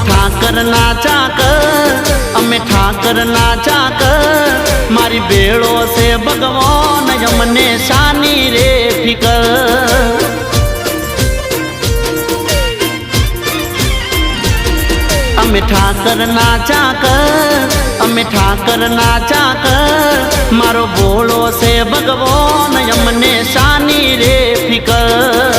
ठाकर ना चाकर अमे ठाकर ना चाकर मारी बेड़ो से भगवान यमने शानी रे फिकर। अमे ठाकर ना चाकर अमे ठाकर ना चाकर मारो बोलो से भगवान यमने शानी रे फिकर।